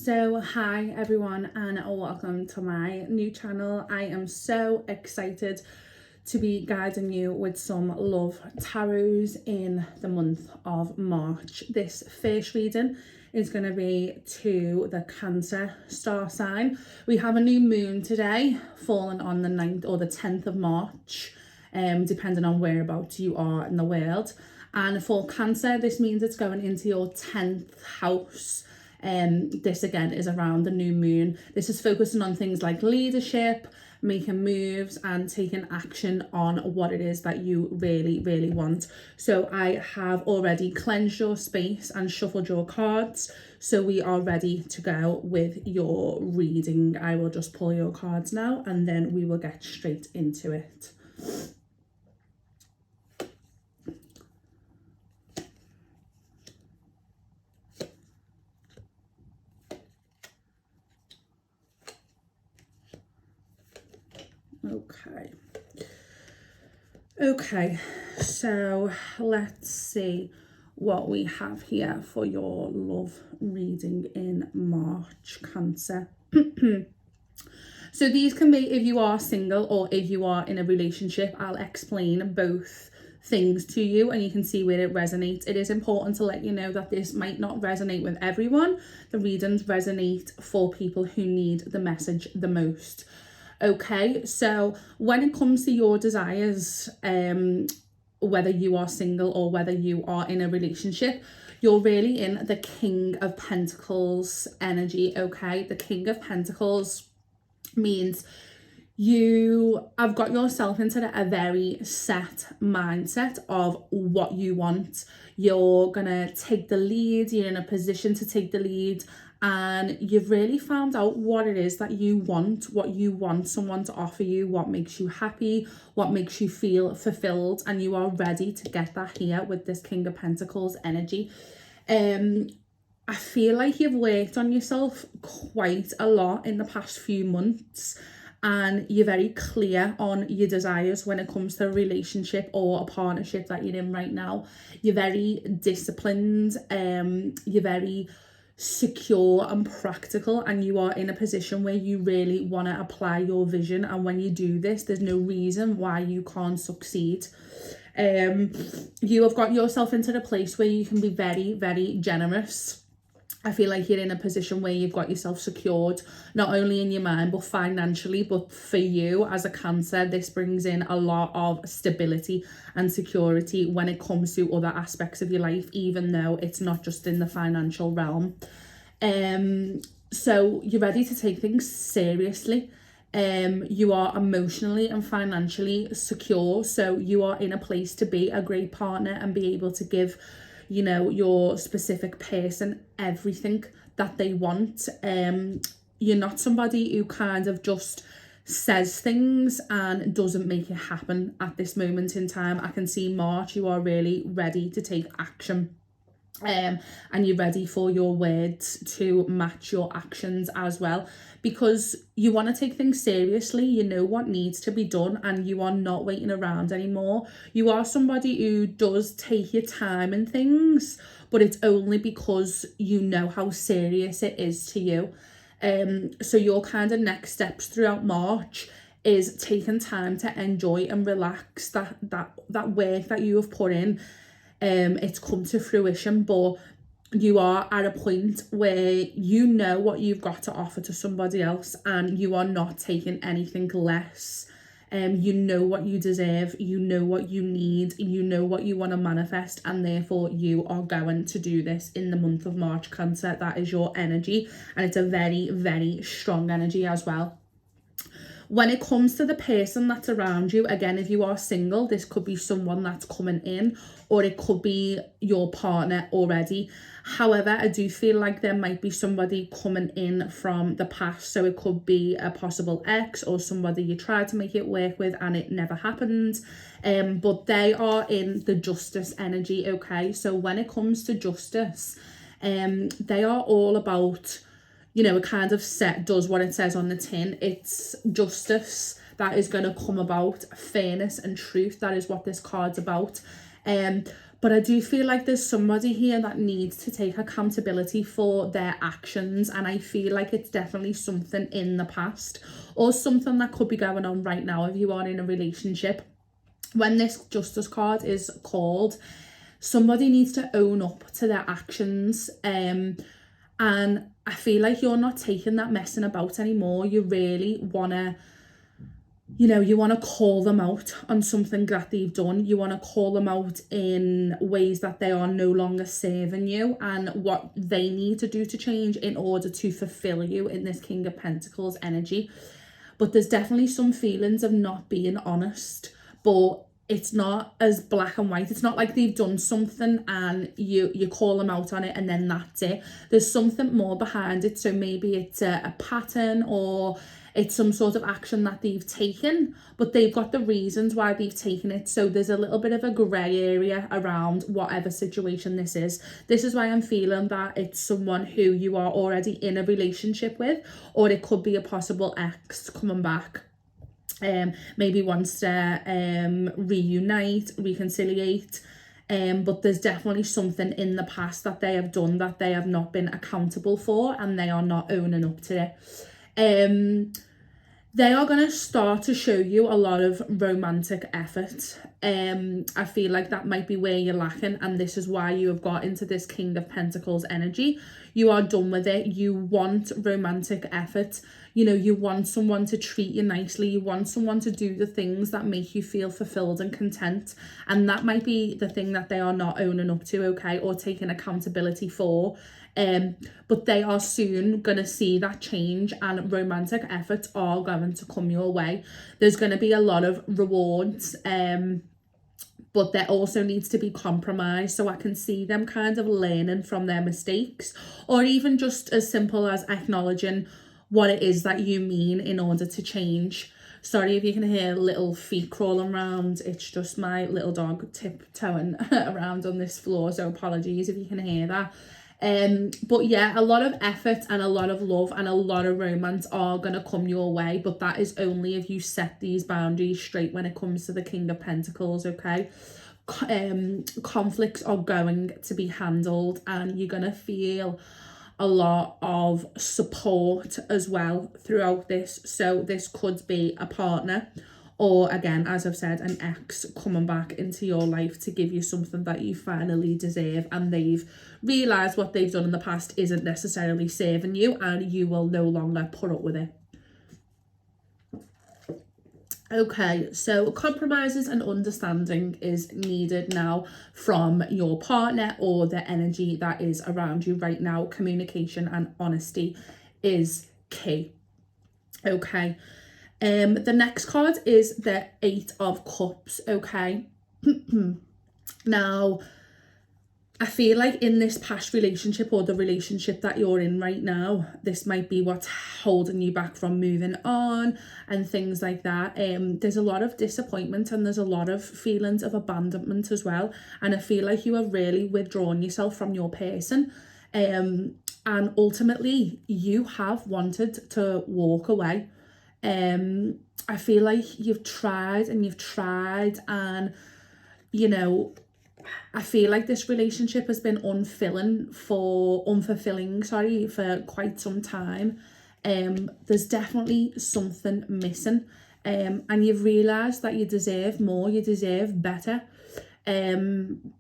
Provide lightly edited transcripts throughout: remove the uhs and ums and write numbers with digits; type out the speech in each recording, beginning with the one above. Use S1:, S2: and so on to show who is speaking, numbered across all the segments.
S1: So hi everyone and welcome to my new channel. I am so excited to be guiding you with some love tarots in the month of March. This first reading is going to be to the Cancer star sign. We have a new moon today falling on the 9th or the 10th of March, depending on whereabouts you are in the world. And for Cancer, this means it's going into your 10th house. This again is around the new moon. This is focusing on things like leadership, making moves and taking action on what it is that you really want. So I have already cleansed your space and shuffled your cards, so we are ready to go with your reading. I will just pull your cards now and then we will get straight into it. Okay, so let's see what we have here for your love reading in March, Cancer. So these can be if you are single or if you are in a relationship. I'll explain both things to you and you can see where it resonates. It is important to let you know that this might not resonate with everyone. The readings resonate for people who need the message the most. Okay, so when it comes to your desires, whether you are single or whether you are in a relationship, you're really in the King of Pentacles energy, okay? The King of Pentacles means you have got yourself into a very set mindset of what you want. You're gonna take the lead, you're in a position to take the lead, and you've really found out what it is that you want, what you want someone to offer you, what makes you happy, what makes you feel fulfilled, and you are ready to get that here with this King of Pentacles energy. I feel like you've worked on yourself quite a lot in the past few months, and you're very clear on your desires when it comes to a relationship or a partnership that you're in right now. You're very disciplined, you're very secure and practical, and you are in a position where you really want to apply your vision, and when you do this, there's no reason why you can't succeed. You have got yourself into the place where you can be very generous. I feel like you're in a position where you've got yourself secured, not only in your mind, but financially. But for you as a Cancer, this brings in a lot of stability and security when it comes to other aspects of your life, even though it's not just in the financial realm. So you're ready to take things seriously. You are emotionally and financially secure. So you are in a place to be a great partner and be able to give, you know, your specific person everything that they want. You're not somebody who kind of just says things and doesn't make it happen at this moment in time. I can see March, you are really ready to take action. And you're ready for your words to match your actions as well, because you want to take things seriously. You know what needs to be done and you are not waiting around anymore. You are somebody who does take your time and things, but it's only because you know how serious it is to you. So your kind of next steps throughout March is taking time to enjoy and relax that work that you have put in. It's come to fruition, but you are at a point where you know what you've got to offer to somebody else and you are not taking anything less. You know what you deserve, you know what you need, you know what you want to manifest, and therefore you are going to do this in the month of March, Cancer. That is your energy, and it's a very strong energy as well. When it comes to the person that's around you, again, if you are single, this could be someone that's coming in, or it could be your partner already. However, I do feel like there might be somebody coming in from the past. So it could be a possible ex or somebody you tried to make it work with and it never happened. But they are in the Justice energy, okay? So when it comes to justice, they are all about, you know, it kind of does what it says on the tin. It's justice that is going to come about, fairness and truth. That is what this card's about. But I do feel like there's somebody here that needs to take accountability for their actions, and I feel like it's definitely something in the past or something that could be going on right now if you are in a relationship. When this Justice card is called, somebody needs to own up to their actions, and I feel like you're not taking that messing about anymore. You really want to, you want to call them out on something that they've done. You want to call them out in ways that they are no longer serving you and what they need to do to change in order to fulfill you in this King of Pentacles energy. But there's definitely some feelings of not being honest, but it's not as black and white. It's not like they've done something and you call them out on it and then that's it. There's something more behind it. So maybe it's a pattern, or it's some sort of action that they've taken, but they've got the reasons why they've taken it. So there's a little bit of a grey area around whatever situation this is. This is why I'm feeling that it's someone who you are already in a relationship with, or it could be a possible ex coming back. Maybe wants to reunite, reconciliate, but there's definitely something in the past that they have done that they have not been accountable for, and they are not owning up to it. They are going to start to show you a lot of romantic effort. I feel like that might be where you're lacking, and this is why you have got into this King of Pentacles energy. You are done with it. You want romantic effort. You want someone to treat you nicely. You want someone to do the things that make you feel fulfilled and content. And that might be the thing that they are not owning up to, okay, or taking accountability for. But they are soon going to see that change, and romantic efforts are going to come your way. There's going to be a lot of rewards, but there also needs to be compromise. So I can see them kind of learning from their mistakes, or even just as simple as acknowledging what it is that you mean in order to change. Sorry if you can hear little feet crawling around. It's just my little dog tiptoeing around on this floor, so apologies if you can hear that. But yeah, a lot of effort and a lot of love and a lot of romance are going to come your way, but that is only if you set these boundaries straight when it comes to the King of Pentacles, okay? Conflicts are going to be handled, and you're going to feel a lot of support as well throughout this. So this could be a partner, or again, as I've said, an ex coming back into your life to give you something that you finally deserve, and they've realised what they've done in the past isn't necessarily serving you, and you will no longer put up with it. Okay, so compromises and understanding is needed now from your partner or the energy that is around you right now. Communication and honesty is key. Okay. The next card is the 8 of Cups, okay? Now, I feel like in this past relationship, or the relationship that you're in right now, this might be what's holding you back from moving on and things like that. There's a lot of disappointment, and there's a lot of feelings of abandonment as well. And I feel like you have really withdrawn yourself from your person. And ultimately, you have wanted to walk away. I feel like you've tried and and I feel like this relationship has been unfulfilling for quite some time. There's definitely something missing, and you've realised that you deserve more, you deserve better, and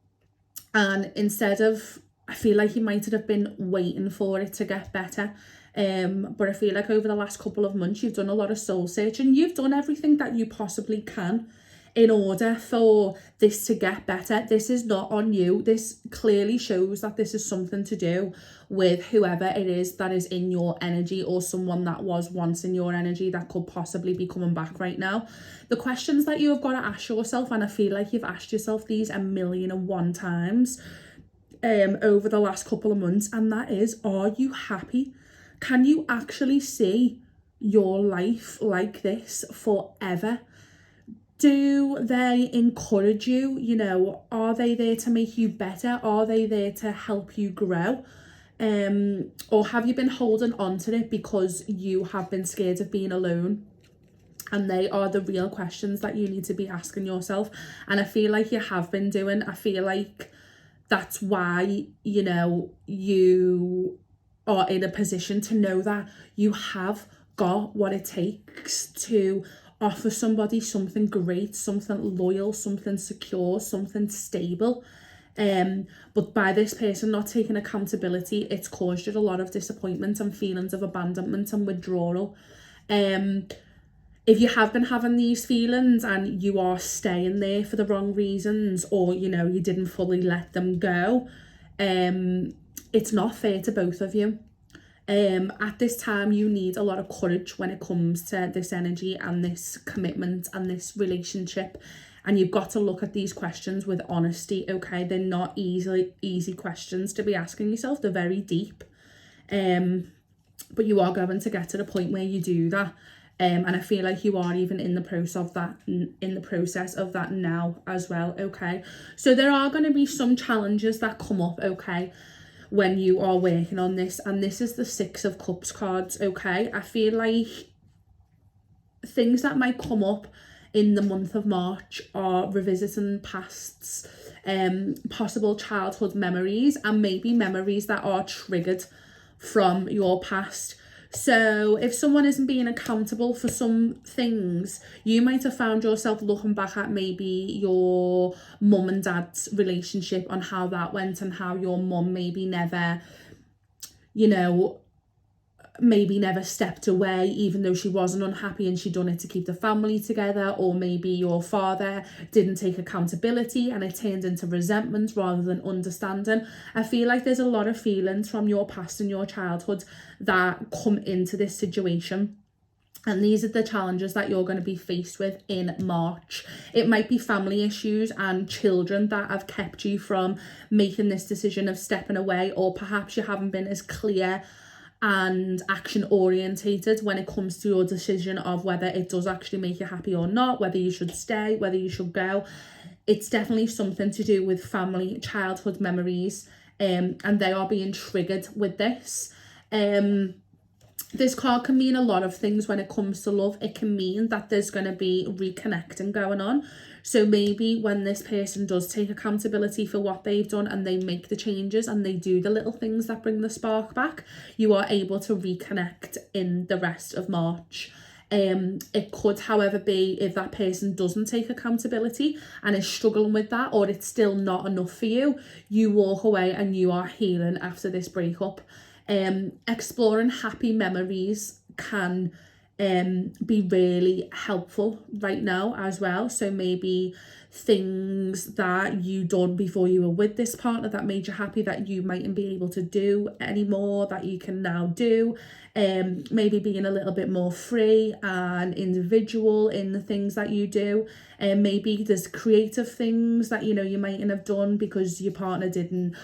S1: instead of, I feel like you might have been waiting for it to get better. But I feel like over the last couple of months, you've done a lot of soul searching. You've done everything that you possibly can in order for this to get better. This is not on you. This clearly shows that this is something to do with whoever it is that is in your energy, or someone that was once in your energy that could possibly be coming back right now. The questions that you have got to ask yourself, and I feel like you've asked yourself these 1,000,001 times over the last couple of months, and that is, are you happy? Can you actually see your life like this forever? Do they encourage you? Are they there to make you better? Are they there to help you grow? Or have you been holding on to it because you have been scared of being alone? And they are the real questions that you need to be asking yourself. And I feel like you have been doing. I feel like that's why, you know, you are in a position to know that you have got what it takes to offer somebody something great, something loyal, something secure, something stable. But by this person not taking accountability, it's caused you a lot of disappointment and feelings of abandonment and withdrawal. If you have been having these feelings and you are staying there for the wrong reasons, or, you know, you didn't fully let them go, it's not fair to both of you. At this time, you need a lot of courage when it comes to this energy and this commitment and this relationship. And you've got to look at these questions with honesty, okay? They're not easy questions to be asking yourself. They're very deep. But you are going to get to the point where you do that. And I feel like you are even in the process of that now as well, okay? So there are going to be some challenges that come up, okay, when you are working on this. And this is the Six of Cups cards, okay? I feel like things that might come up in the month of March are revisiting pasts, possible childhood memories, and maybe memories that are triggered from your past. So if someone isn't being accountable for some things, you might have found yourself looking back at maybe your mum and dad's relationship, on how that went, and how your mum maybe never, you know, maybe never stepped away even though she wasn't unhappy and she'd done it to keep the family together. Or maybe your father didn't take accountability and it turned into resentment rather than understanding. I feel like there's a lot of feelings from your past and your childhood that come into this situation. And these are the challenges that you're going to be faced with in March. It might be family issues and children that have kept you from making this decision of stepping away, or perhaps you haven't been as clear and action orientated when it comes to your decision of whether it does actually make you happy or not, whether you should stay, whether you should go. It's definitely something to do with family, childhood memories, and they are being triggered with this. This card can mean a lot of things when it comes to love. It can mean that there's going to be reconnecting going on. So maybe when this person does take accountability for what they've done and they make the changes and they do the little things that bring the spark back, you are able to reconnect in the rest of March. It could, however, be if that person doesn't take accountability and is struggling with that, or it's still not enough for you, you walk away and you are healing after this breakup. Exploring happy memories can be really helpful right now as well. So maybe things that you done before you were with this partner that made you happy that you mightn't be able to do anymore, that you can now do. Maybe being a little bit more free and individual in the things that you do. And maybe there's creative things that, you know, you mightn't have done because your partner didn't,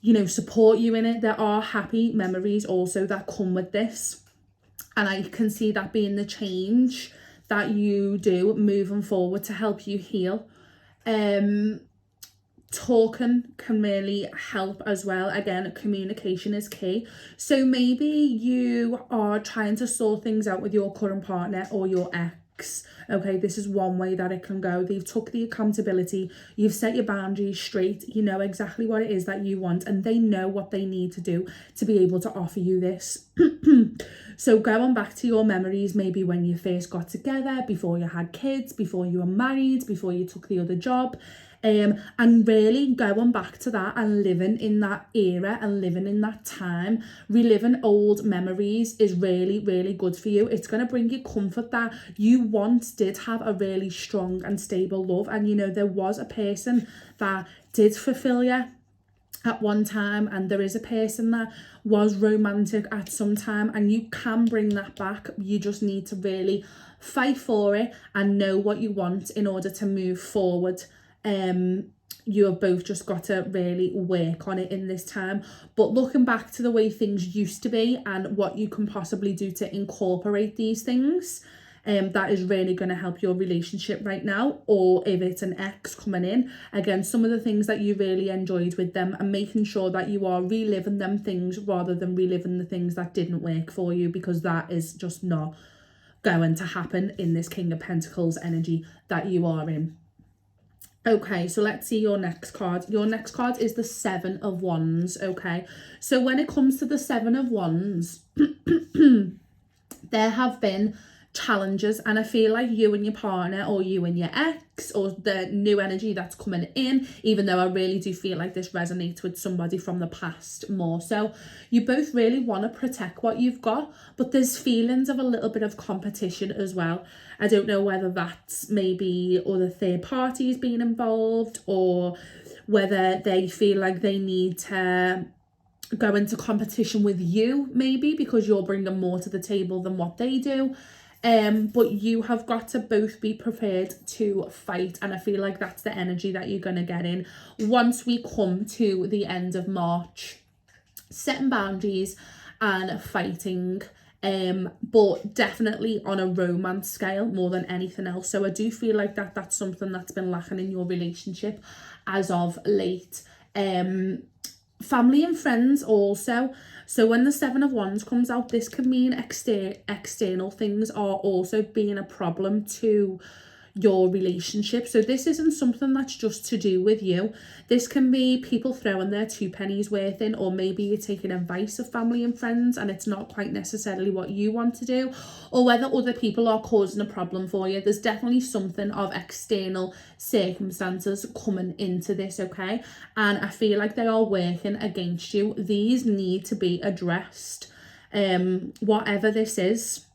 S1: you know, support you in it. There are happy memories also that come with this. And I can see that being the change that you do moving forward to help you heal. Talking can really help as well. Again, communication is key. So maybe you are trying to sort things out with your current partner or your ex. Okay, this is one way that it can go. They've took the accountability, you've set your boundaries straight, you know exactly what it is that you want, and they know what they need to do to be able to offer you this. So going back to your memories, maybe when you first got together, before you had kids, before you were married, before you took the other job, and really going back to that and living in that era and living in that time, reliving old memories is really, really good for you. It's going to bring you comfort that you once did have a really strong and stable love, and you know there was a person that did fulfill you at one time, and there is a person that was romantic at some time, and you can bring that back. You just need to really fight for it and know what you want in order to move forward. You have both just got to really work on it in this time. But looking back to the way things used to be and what you can possibly do to incorporate these things, that is really going to help your relationship right now. Or if it's an ex coming in, again, some of the things that you really enjoyed with them, and making sure that you are reliving them things rather than reliving the things that didn't work for you, because that is just not going to happen in this King of Pentacles energy that you are in. Okay, so let's see your next card. Your next card is the Seven of Wands, okay? So when it comes to the Seven of Wands, there have been challenges, and I feel like you and your partner, or you and your ex, or the new energy that's coming in, even though I really do feel like this resonates with somebody from the past more so, you both really want to protect what you've got, but there's feelings of a little bit of competition as well. I don't know whether that's maybe other third parties being involved, or whether they feel like they need to go into competition with you, maybe because you're bringing more to the table than what they do. But you have got to both be prepared to fight, and I feel like that's the energy that you're going to get in once we come to the end of March. Setting boundaries and fighting, but definitely on a romance scale more than anything else. So I do feel like that's something that's been lacking in your relationship as of late. Family and friends also. So when the Seven of Wands comes out, this can mean external things are also being a problem to your relationship. So this isn't something that's just to do with you. This can be people throwing their 2 pennies worth in, or maybe you're taking advice of family and friends and it's not quite necessarily what you want to do, or whether other people are causing a problem for you. There's definitely something of external circumstances coming into this, okay? And I feel like they are working against you. These need to be addressed. Whatever this is,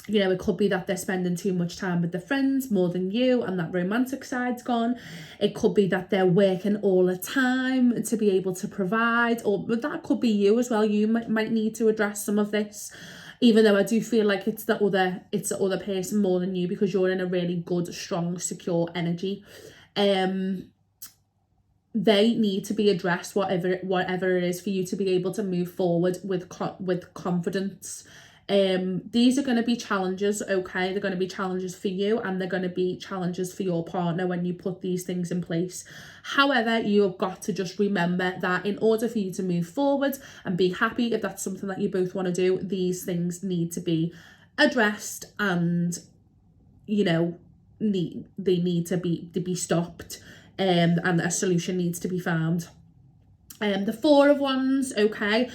S1: you know, it could be that they're spending too much time with their friends more than you and that romantic side's gone. It could be that they're working all the time to be able to provide, or that could be you as well. You might need to address some of this, even though I do feel like it's the other person more than you, because you're in a really good, strong, secure energy. They need to be addressed, whatever it is, for you to be able to move forward with confidence. These are going to be challenges, okay? They're going to be challenges for you, and they're going to be challenges for your partner when you put these things in place. However, you have got to just remember that in order for you to move forward and be happy, if that's something that you both want to do, these things need to be addressed, and you know, they need to be stopped, and a solution needs to be found. The Four of Wands, okay?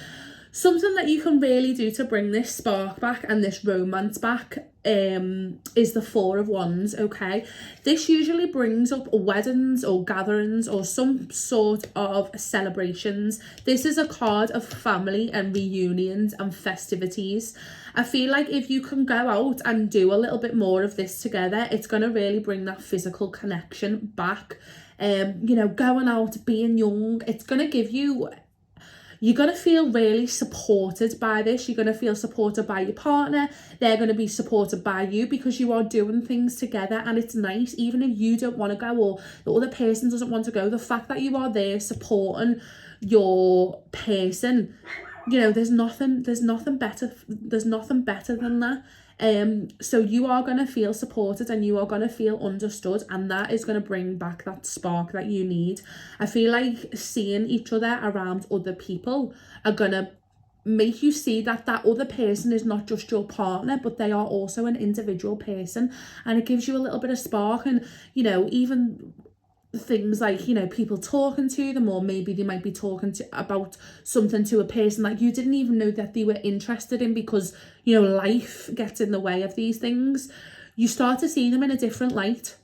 S1: Something that you can really do to bring this spark back and this romance back is the Four of Wands, okay? This usually brings up weddings or gatherings or some sort of celebrations. This is a card of family and reunions and festivities. I feel like if you can go out and do a little bit more of this together, it's going to really bring that physical connection back. You know, going out, being young, it's going to give you... You're going to feel really supported by this. You're going to feel supported by your partner. They're going to be supported by you, because you are doing things together, and it's nice. Even if you don't want to go, or the other person doesn't want to go, the fact that you are there supporting your person, you know, there's nothing better than that. So you are going to feel supported and you are going to feel understood, and that is going to bring back that spark that you need. I feel like seeing each other around other people are going to make you see that other person is not just your partner, but they are also an individual person, and it gives you a little bit of spark. And you know, even things like, you know, people talking to them, or maybe they might be talking about something to a person that you didn't even know that they were interested in, because, you know, life gets in the way of these things. You start to see them in a different light,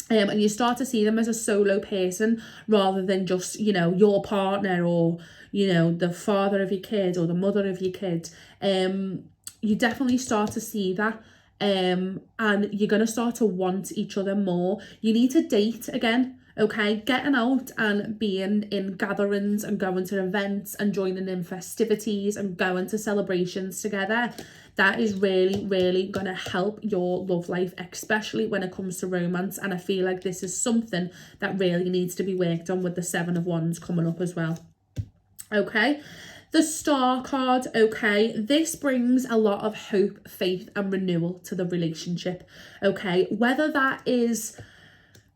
S1: and you start to see them as a solo person rather than just, you know, your partner, or, you know, the father of your kid or the mother of your kid. You definitely start to see that. And you're going to start to want each other more. You need to date again, okay? Getting out and being in gatherings and going to events and joining in festivities and going to celebrations together, that is really, really going to help your love life, especially when it comes to romance. And I feel like this is something that really needs to be worked on with the Seven of Wands coming up as well, okay? The Star card, okay, this brings a lot of hope, faith and renewal to the relationship, okay? Whether that is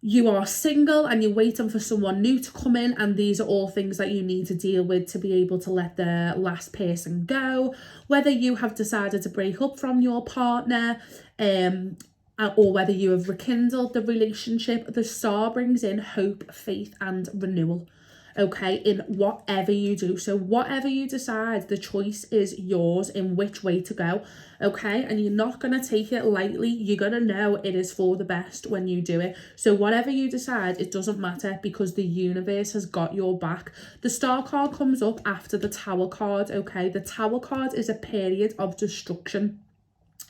S1: you are single and you're waiting for someone new to come in, and these are all things that you need to deal with to be able to let the last person go. Whether you have decided to break up from your partner, or whether you have rekindled the relationship, the star brings in hope, faith, and renewal. Okay, in whatever you do. So whatever you decide, the choice is yours in which way to go. Okay, and you're not going to take it lightly. You're going to know it is for the best when you do it. So whatever you decide, it doesn't matter, because the universe has got your back. The star card comes up after the Tower card. Okay, the Tower card is a period of destruction.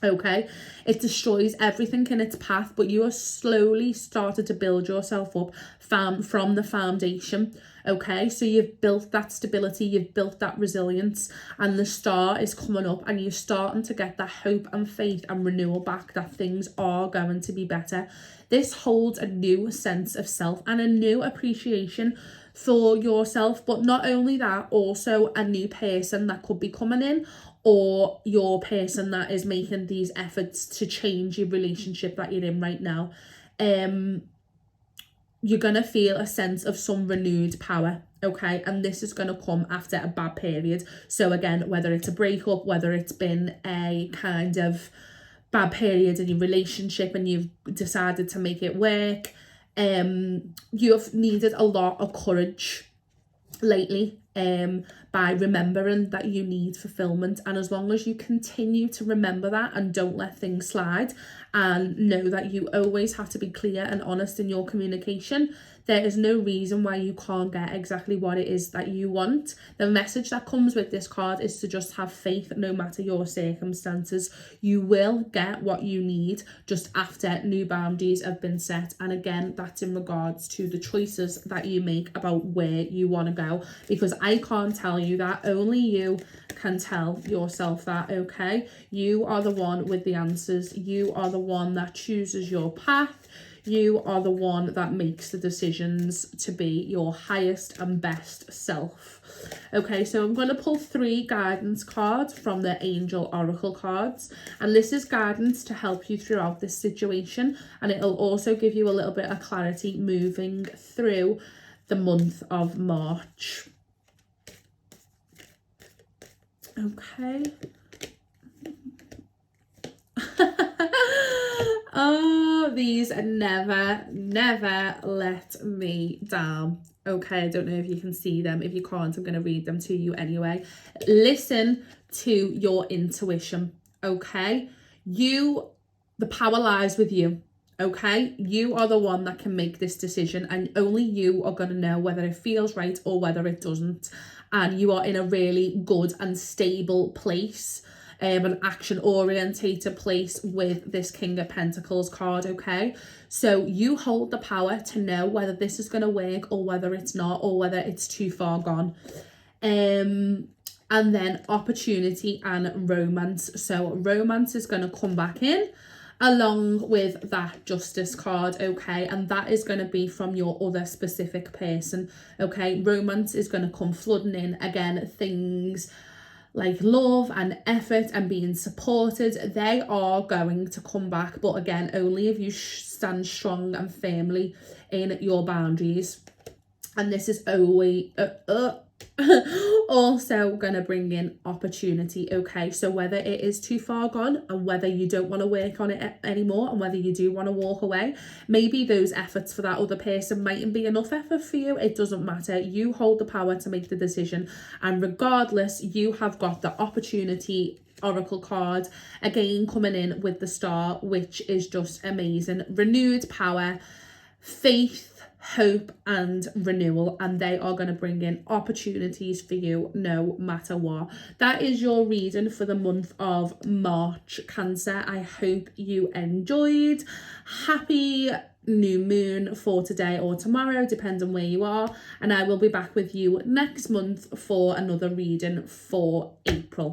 S1: Okay, it destroys everything in its path, but you are slowly started to build yourself up from the foundation. Okay, so you've built that stability, you've built that resilience, and the star is coming up, and you're starting to get that hope and faith and renewal back that things are going to be better. This holds a new sense of self and a new appreciation for yourself, but not only that, also a new person that could be coming in, or your person that is making these efforts to change your relationship that you're in right now. You're going to feel a sense of some renewed power, okay? And this is going to come after a bad period. So again, whether it's a breakup, whether it's been a kind of bad period in your relationship and you've decided to make it work, you've needed a lot of courage lately, by remembering that you need fulfillment. And as long as you continue to remember that and don't let things slide, and know that you always have to be clear and honest in your communication, there is no reason why you can't get exactly what it is that you want. The message that comes with this card is to just have faith no matter your circumstances. You will get what you need just after new boundaries have been set. And again, that's in regards to the choices that you make about where you want to go, because I can't tell you that. Only you can tell yourself that, okay? You are the one with the answers. You are the one that chooses your path. You are the one that makes the decisions to be your highest and best self. Okay, so I'm going to pull 3 guidance cards from the Angel Oracle cards. And this is guidance to help you throughout this situation. And it'll also give you a little bit of clarity moving through the month of March. Okay. Oh, these never let me down. Okay, I don't know if you can see them. If you can't, I'm going to read them to you anyway. Listen to your intuition, okay? The power lies with you, okay? You are the one that can make this decision, and only you are going to know whether it feels right or whether it doesn't. And you are in a really good and stable place, an action orientated place with this King of Pentacles card, okay? So you hold the power to know whether this is going to work or whether it's not, or whether it's too far gone. And then opportunity and romance. So romance is going to come back in along with that Justice card, okay? And that is going to be from your other specific person, okay? Romance is going to come flooding in. Again, things like love and effort and being supported, they are going to come back, but again, only if you stand strong and firmly in your boundaries. And this is always also going to bring in opportunity, okay? So whether it is too far gone and whether you don't want to work on it anymore and whether you do want to walk away, maybe those efforts for that other person mightn't be enough effort for you. It doesn't matter. You hold the power to make the decision, and regardless, you have got the opportunity Oracle card again coming in with the Star, which is just amazing. Renewed power, faith, hope and renewal, and they are going to bring in opportunities for you no matter what. That is your reading for the month of March, Cancer. I hope you enjoyed. Happy new moon for today or tomorrow, depends on where you are, and I will be back with you next month for another reading for April.